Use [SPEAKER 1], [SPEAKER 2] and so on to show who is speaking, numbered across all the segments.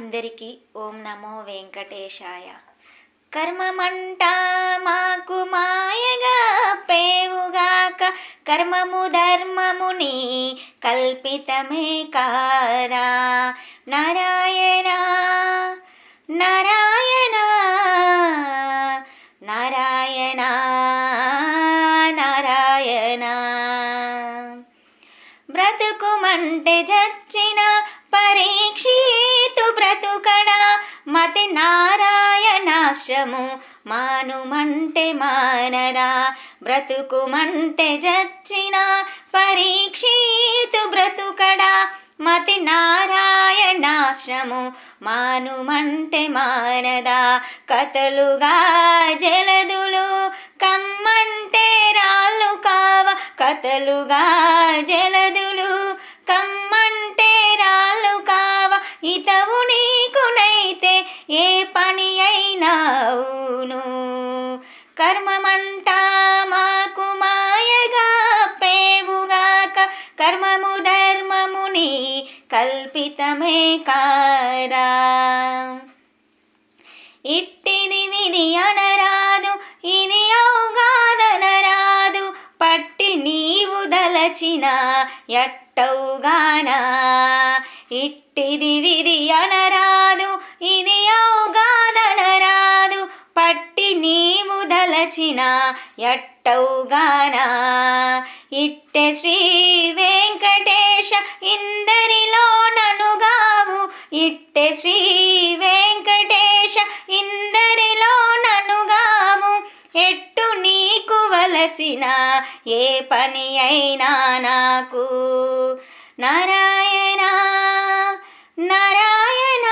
[SPEAKER 1] అందరికీ ఓం నమో వెంకటేశాయ. కర్మమంట మాకు మాయగా పేవుగాక, కర్మము ధర్మముని కల్పితమే కాదా. నారాయణ నారాయణ నారాయణ నారాయణ. బ్రతుకుమంటే జచ్చిన పరీక్షితు బ్రతుకడా, మతి నారాయణాశ్రము మానుమంటే మానదా. బ్రతుకుమంటే జచ్చిన పరీక్షితు బ్రతుకడా, మతి నారాయణాశ్రము మానుమంటే మానదా. కథలుగా జలదులు కమ్మంటే రాళ్ళు కావ, కథలుగా జలదులు కమ్మంటే రాళ్ళు కావ. ఇతవు నీకునైతే ఏ పని అయినా అవును. కర్మమంట మాకు మాయగా పేవుగాక, కర్మము ధర్మముని కల్పితమే కాదా. ఇట్టిది విధి అనరాదు, ఇది అవుగాదనరాదు, పట్టి నీవు దలచిన ఎట్టవుగానా. ఇట్టిది విధి అనరాదు, ఇది అవుగాదనరాదు, పట్టి నీవు దలచిన ఎట్టవుగానా. ఇట్టె శ్రీ వెంకటేశ ఇందరిలో ననుగావు, ఇట్టె శ్రీ వెంకటేశ ఇందరిలో ననుగావు. ఎట్టు నీకు వలసిన ఏ పని అయినా నాకు. నారాయణ నారాయణ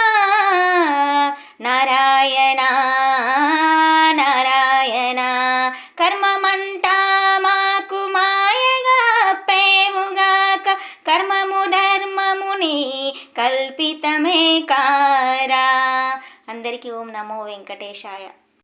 [SPEAKER 1] నారాయణ నారాయణ. కర్మమంట మాకు మాయగా పేవుగాక, కర్మము ధర్మముని కల్పితమే కాదా. అందరికీ ఓం నమో వెంకటేశాయ.